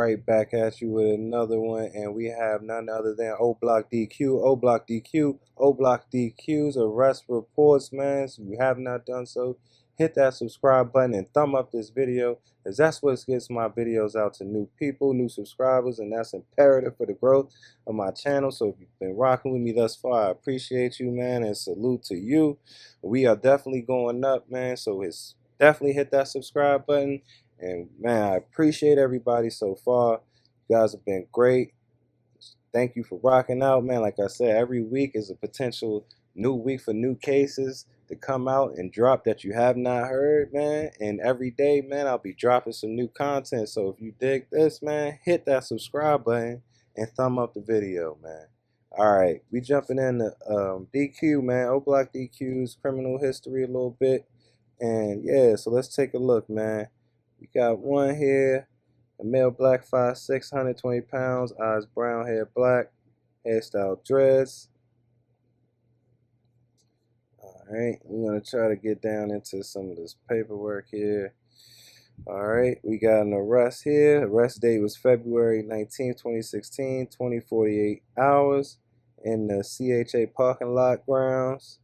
right back at you with another one, and we have none other than Oblock DQ. Oblock DQ's arrest reports, man. So if you have not done so, hit that subscribe button and thumb up this video, as that's what gets my videos out to new people, new subscribers, and that's imperative for the growth of my channel. So if you've been rocking with me thus far, I appreciate you, man, and salute to you. We are definitely going up, man, so definitely hit that subscribe button. And man, I appreciate everybody so far. You guys have been great. Thank you for rocking out, man. Like I said, every week is a potential new week for new cases to come out and drop that you have not heard, man. And every day, man, I'll be dropping some new content. So if you dig this, man, hit that subscribe button and thumb up the video, man. All right, we jumping into DQ, man. Oblock DQ's criminal history a little bit. And yeah, so let's take a look, man. We got one here, a male, black, 5'6", 120 pounds, eyes brown, hair black, hairstyle dreads. Alright, we're going to try to get down into some of this paperwork here. Alright, we got an arrest here. Arrest date was February 19, 2016, 20:48 hours in the CHA parking lot grounds.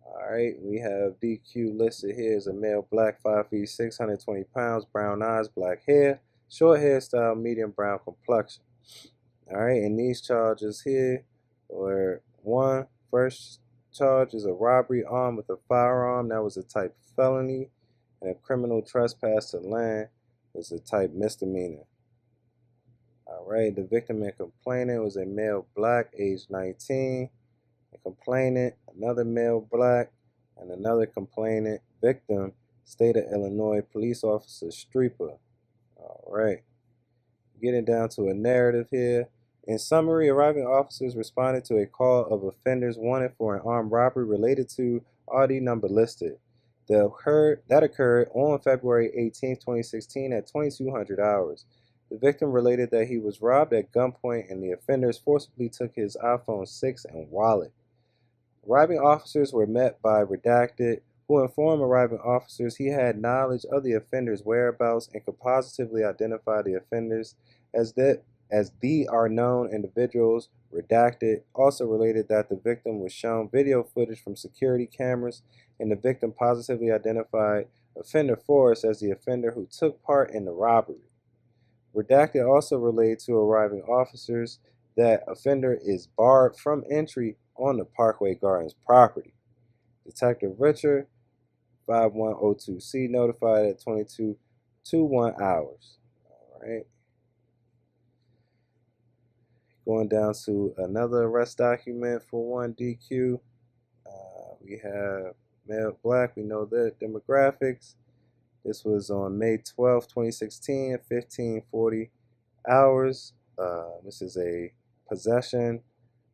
Alright, we have DQ listed here as a male, black, 5'6", 120 pounds, brown eyes, black hair, short hairstyle, medium brown complexion. Alright, and these charges here were first charge is a robbery armed with a firearm. That was a type felony, and a criminal trespass to land was a type misdemeanor. Alright, the victim and complainant was a male, black, age 19. A complainant, another male, black, and another complainant, victim, state of Illinois, police officer Streeper. Alright, getting down to a narrative here. In summary, arriving officers responded to a call of offenders wanted for an armed robbery related to RD number listed. That occurred on February 18, 2016 at 2200 hours. The victim related that he was robbed at gunpoint and the offenders forcibly took his iPhone 6 and wallet. Arriving officers were met by Redacted, who informed arriving officers he had knowledge of the offender's whereabouts and could positively identify the offenders as the are known individuals. Redacted also related that the victim was shown video footage from security cameras, and the victim positively identified offender Forrest as the offender who took part in the robbery. Redacted also relayed to arriving officers that offender is barred from entry on the Parkway Gardens property. Detective Richard, 5102C, notified at 22:21 hours. All right. Going down to another arrest document for one DQ. We have male, black. We know the demographics. This was on May 12, 2016 at 15:40 hours. This is a possession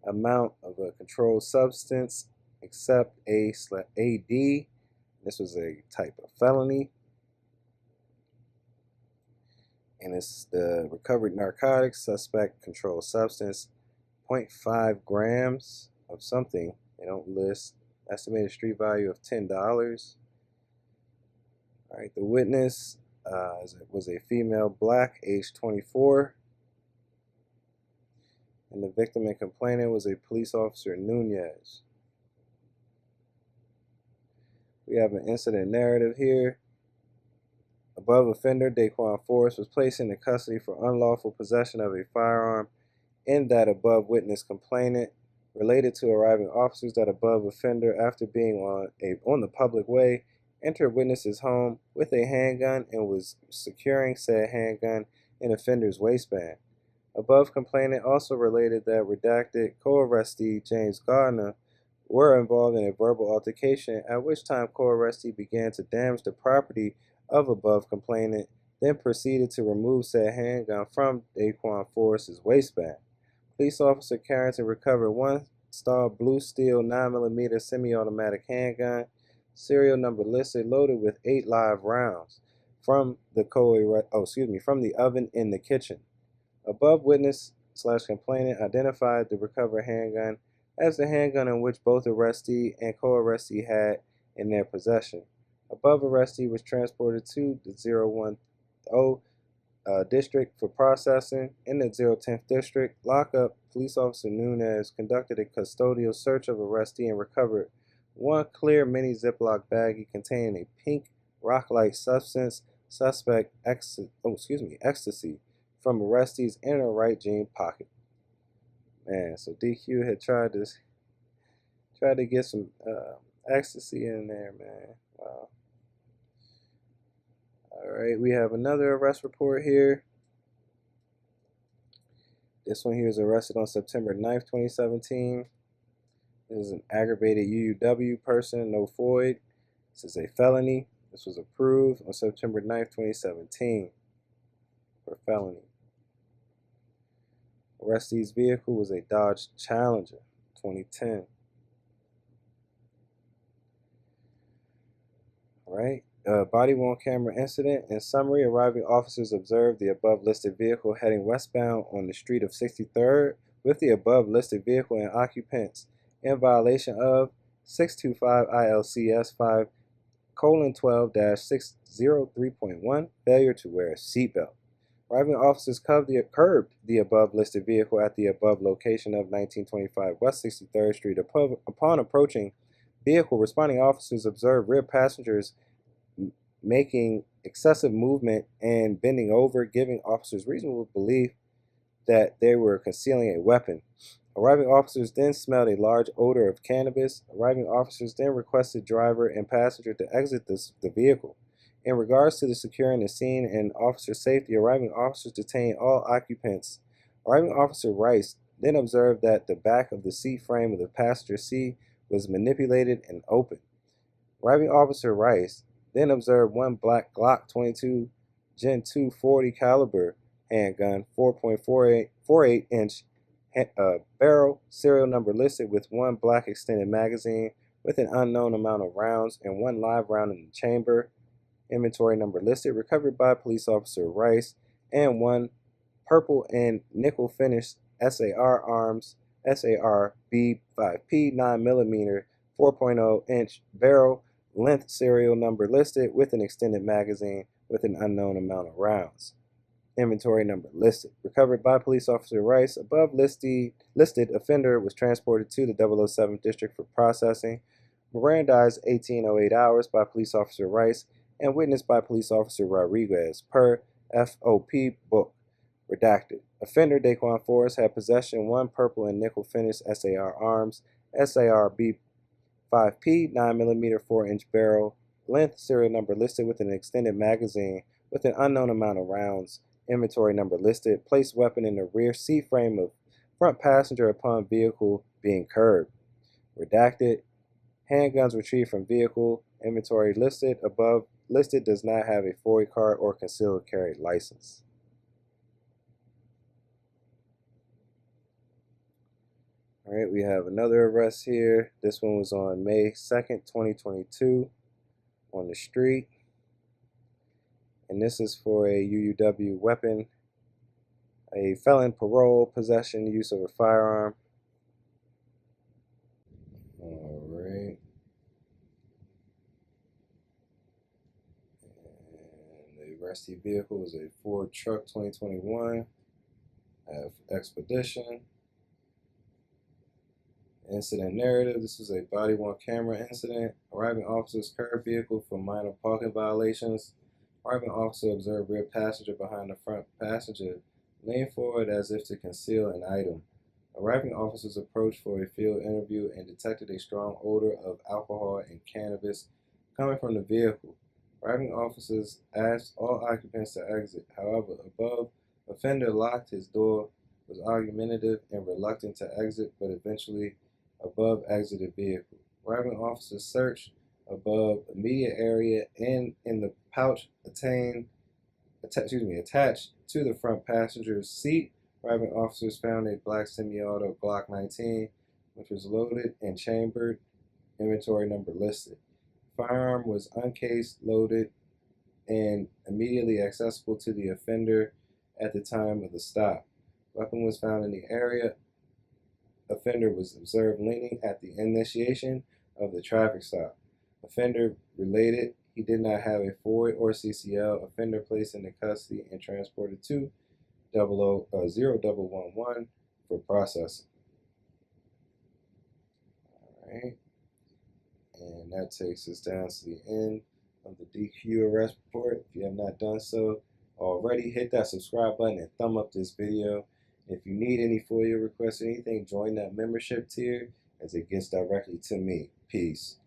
amount of a controlled substance except AD. This was a type of felony. And it's the recovered narcotics, suspect, controlled substance, 0.5 grams of something. They don't list. Estimated street value of $10. All right, the witness was a female, black, age 24. And the victim and complainant was a police officer, Nunez. We have an incident narrative here. Above offender Daquan Forrest was placed into custody for unlawful possession of a firearm, in that above witness complainant related to arriving officers that above offender, after being on the public way, entered witness's home with a handgun and was securing said handgun in offender's waistband. Above complainant also related that Redacted co-arrestee James Gardner were involved in a verbal altercation, at which time co-arrestee began to damage the property of above complainant, then proceeded to remove said handgun from Daquan Forrest's waistband. Police officer Carrington recovered one Star Blue Steel 9mm semi-automatic handgun, serial number listed, loaded with 8 live rounds from the oven in the kitchen. Above witness / complainant identified the recovered handgun as the handgun in which both arrestee and co-arrestee had in their possession. Above arrestee was transported to the 010 District for processing. In the 010th District lockup, police officer Nunez conducted a custodial search of arrestee and recovered one clear mini Ziploc baggie containing a pink rock-like substance, suspect ecstasy, from arrestee's inner right jean pocket. Man, so DQ had tried to get some ecstasy in there, man. Wow. All right, we have another arrest report here. This one here is arrested on September 9th, 2017. This is an aggravated UUW person, no FOID. This is a felony. This was approved on September 9th, 2017 for felony. Arrestee's vehicle was a Dodge Challenger, 2010. All right. Body-worn camera incident. In summary, arriving officers observed the above-listed vehicle heading westbound on the street of 63rd with the above-listed vehicle and occupants in violation of 625 ILCS 5:12-603.1, failure to wear a seatbelt. Arriving officers curbed the above-listed vehicle at the above location of 1925 West 63rd Street. Upon approaching vehicle, responding officers observed rear passengers making excessive movement and bending over, giving officers reasonable belief that they were concealing a weapon. Arriving officers then smelled a large odor of cannabis. Arriving officers then requested driver and passenger to exit the vehicle. In regards to the securing the scene and officer safety, arriving officers detained all occupants. Arriving officer Rice then observed that the back of the seat frame of the passenger seat was manipulated and open. Arriving officer Rice then observed one black Glock 22 Gen 2 40 caliber handgun, 4.48 inch barrel, serial number listed, with one black extended magazine with an unknown amount of rounds and one live round in the chamber, inventory number listed, recovered by police officer Rice, and one purple and nickel finished SAR arms, SAR B5P 9mm 4.0 inch barrel, length serial number listed, with an extended magazine with an unknown amount of rounds. Inventory number listed. Recovered by police officer Rice. Above listed offender was transported to the 007th District for processing. Mirandized 1808 hours by police officer Rice and witnessed by police officer Rodriguez per FOP book. Redacted. Offender Daquan Forrest had possession one purple and nickel finished SAR arms, SAR B5P 9mm 4-inch barrel, length serial number listed, with an extended magazine with an unknown amount of rounds. Inventory number listed. Placed weapon in the rear seat frame of front passenger upon vehicle being curbed. Redacted. Handguns retrieved from vehicle. Inventory listed. Above listed does not have a FOIA card or concealed carry license. All right, we have another arrest here. This one was on May 2nd, 2022 on the street. And this is for a UUW weapon, a felon parole, possession, use of a firearm. All right. And the arrestee vehicle is a Ford truck 2021, Expedition. Incident narrative. This was a body-worn camera incident. Arriving officers curbed vehicle for minor parking violations. Arriving officer observed rear passenger behind the front passenger lean forward as if to conceal an item. Arriving officers approached for a field interview and detected a strong odor of alcohol and cannabis coming from the vehicle. Arriving officers asked all occupants to exit. However, above offender locked his door, was argumentative and reluctant to exit, but eventually above exited vehicle. Arriving officers searched above immediate area and in the pouch attached to the front passenger's seat. Arriving officers found a black semi-auto Glock 19, which was loaded and chambered. Inventory number listed. Firearm was uncased, loaded, and immediately accessible to the offender at the time of the stop. Weapon was found in the area. Offender was observed leaning at the initiation of the traffic stop. Offender related He did not have a Foia or CCL. Offender placed into custody and transported to 011 for processing. All right. And that takes us down to the end of the DQ arrest report. If you have not done so already, hit that subscribe button and thumb up this video. If you need any FOIA requests or anything, join that membership tier as it gets directly to me. Peace.